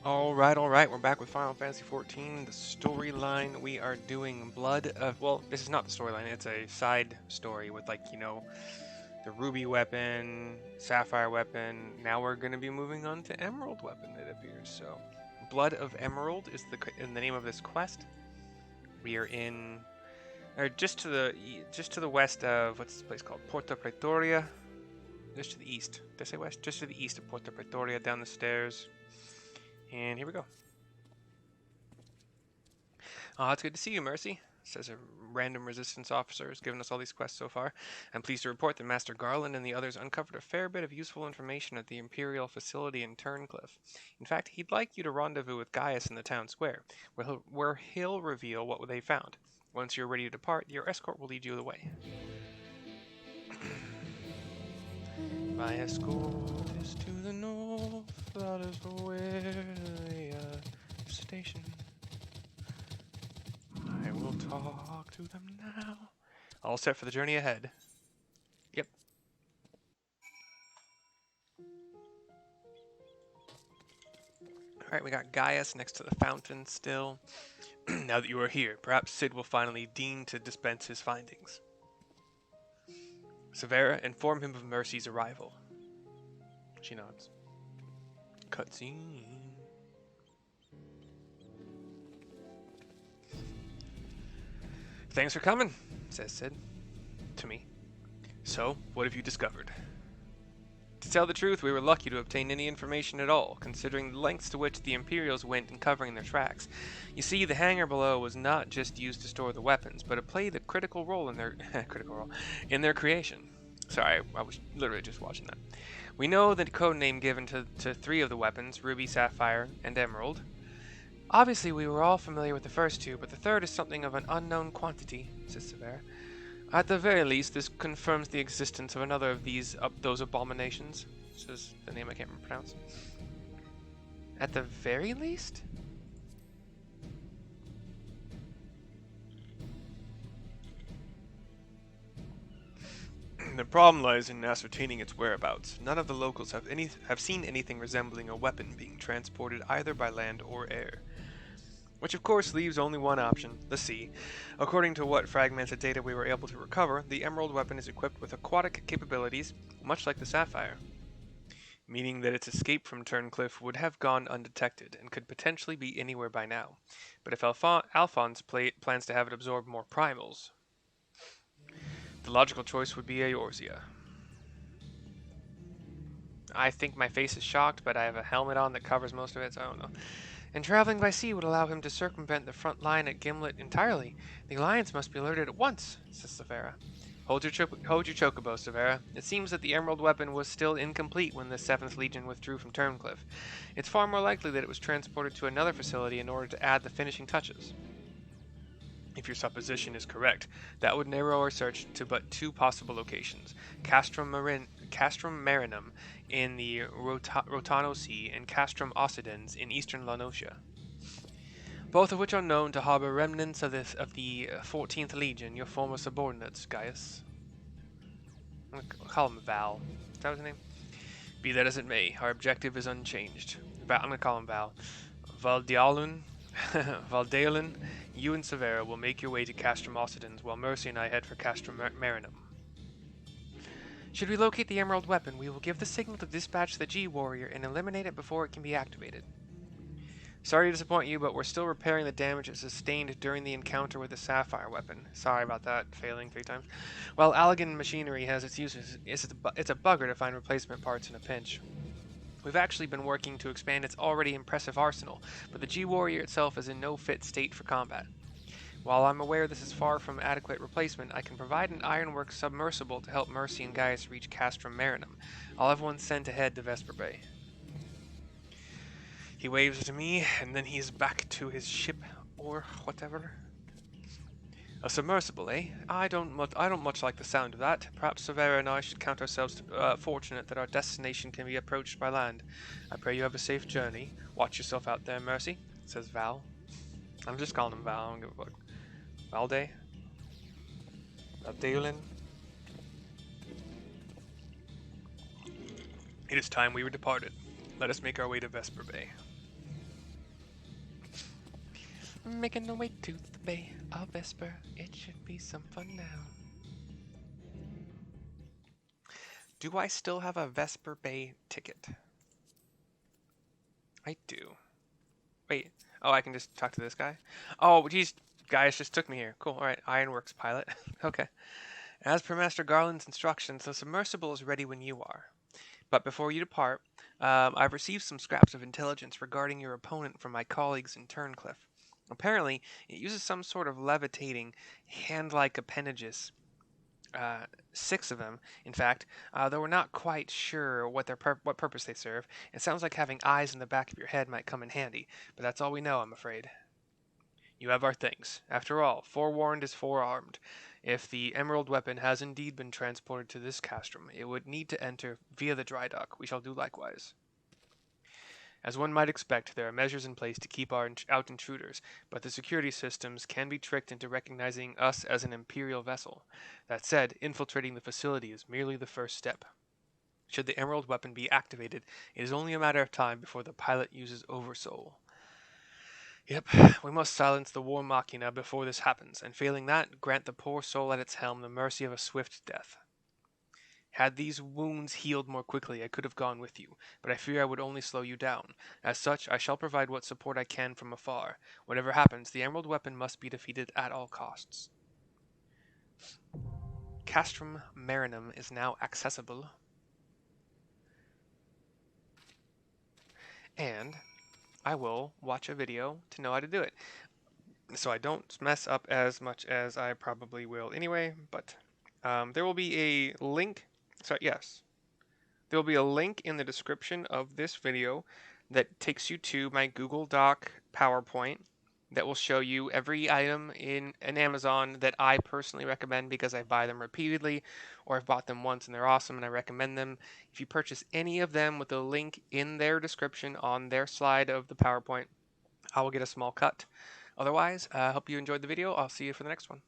Alright, we're back with Final Fantasy XIV. The storyline, we are doing Blood of... Well, this is not the storyline, it's a side story with, like, the Ruby weapon, Sapphire weapon. Now we're going to be moving on to Emerald weapon, it appears. So, Blood of Emerald is in the name of this quest. We are in... Or just to the west of... What's this place called? Porta Pretoria? Just to the east. Did I say west? Just to the east of Porta Pretoria, down the stairs. And here we go. It's good to see you, Mercy, says a random resistance officer who's given us all these quests so far. I'm pleased to report that Master Garland and the others uncovered a fair bit of useful information at the Imperial facility in Turncliffe. In fact, he'd like you to rendezvous with Gaius in the town square, where he'll reveal what they found. Once you're ready to depart, your escort will lead you the way. My escort is to the north, that is where they are stationed. I will talk to them now. All set for the journey ahead. Yep. Alright, we got Gaius next to the fountain still. Now that you are here, perhaps Cid will finally deign to dispense his findings. Severa, inform him of Mercy's arrival. She nods. Cutscene. Thanks for coming, says Cid. To me. So, what have you discovered? To tell the truth, we were lucky to obtain any information at all, considering the lengths to which the Imperials went in covering their tracks. You see, the hangar below was not just used to store the weapons, but it played a critical role in their creation. Sorry, I was literally just watching that. We know the code name given to three of the weapons, Ruby, Sapphire, and Emerald. Obviously, we were all familiar with the first two, but the third is something of an unknown quantity, says Severa. At the very least, this confirms the existence of another of those abominations, says the name I can't pronounce. At the very least? The problem lies in ascertaining its whereabouts. None of the locals have seen anything resembling a weapon being transported either by land or air. Which of course leaves only one option, the sea. According to what fragmented data we were able to recover, the Emerald weapon is equipped with aquatic capabilities, much like the Sapphire, meaning that its escape from Turncliffe would have gone undetected and could potentially be anywhere by now. But if Alphonse plans to have it absorb more primals, the logical choice would be Eorzea. I think my face is shocked, but I have a helmet on that covers most of it, so I don't know. And traveling by sea would allow him to circumvent the front line at Gimlet entirely. The Alliance must be alerted at once, says Severa. Hold your chocobo, Severa. It seems that the Emerald weapon was still incomplete when the 7th Legion withdrew from Turncliffe. It's far more likely that it was transported to another facility in order to add the finishing touches. If your supposition is correct, that would narrow our search to but two possible locations, Castrum Marinum in the Rotano Sea and Castrum Occidens in eastern Lanoscia, both of which are known to harbor remnants of the 14th Legion, your former subordinates, Gaius. I'm going to call him Val. Is that his name? Be that as it may, our objective is unchanged. I'm going to call him Val. Valdealun, you and Severa will make your way to Castrum Occidens, while Mercy and I head for Castrum Marinum. Should we locate the Emerald weapon, we will give the signal to dispatch the G-Warrior and eliminate it before it can be activated. Sorry to disappoint you, but we're still repairing the damage it sustained during the encounter with the Sapphire weapon. Sorry about that, failing 3 times. While Allegan machinery has its uses, it's a bugger to find replacement parts in a pinch. We've actually been working to expand its already impressive arsenal, but the G-Warrior itself is in no fit state for combat. While I'm aware this is far from adequate replacement, I can provide an ironworks submersible to help Mercy and Gaius reach Castrum Marinum. I'll have one sent ahead to Vesper Bay. He waves to me, and then he's back to his ship, or whatever. A submersible, eh? I don't much like the sound of that. Perhaps Severa and I should count ourselves fortunate that our destination can be approached by land. I pray you have a safe journey. Watch yourself out there, Mercy, says Val. I'm just calling him Val, I don't give a fuck. Valde? Valdeolin? It is time we were departed. Let us make our way to Vesper Bay. Making the way to the bay of Vesper. It should be some fun now. Do I still have a Vesper Bay ticket? I do. Wait. Oh, I can just talk to this guy? Oh, geez. Gaius just took me here. Cool. Alright. Ironworks pilot. Okay. As per Master Garland's instructions, the submersible is ready when you are. But before you depart, I've received some scraps of intelligence regarding your opponent from my colleagues in Turncliffe. Apparently, it uses some sort of levitating, hand-like appendages. 6 of them, in fact, though we're not quite sure what what purpose they serve. It sounds like having eyes in the back of your head might come in handy, but that's all we know, I'm afraid. You have our things. After all, forewarned is forearmed. If the emerald weapon has indeed been transported to this castrum, it would need to enter via the dry dock. We shall do likewise. As one might expect, there are measures in place to keep out intruders, but the security systems can be tricked into recognizing us as an Imperial vessel. That said, infiltrating the facility is merely the first step. Should the emerald weapon be activated, it is only a matter of time before the pilot uses Oversoul. Yep, we must silence the war machina before this happens, and failing that, grant the poor soul at its helm the mercy of a swift death. Had these wounds healed more quickly, I could have gone with you, but I fear I would only slow you down. As such, I shall provide what support I can from afar. Whatever happens, the emerald weapon must be defeated at all costs. Castrum Marinum is now accessible. And I will watch a video to know how to do it. So I don't mess up as much as I probably will anyway, but there will be a link. So yes, there will be a link in the description of this video that takes you to my Google Doc PowerPoint that will show you every item in an Amazon that I personally recommend because I buy them repeatedly, or I've bought them once and they're awesome and I recommend them. If you purchase any of them with a link in their description on their slide of the PowerPoint, I will get a small cut. Otherwise, I hope you enjoyed the video. I'll see you for the next one.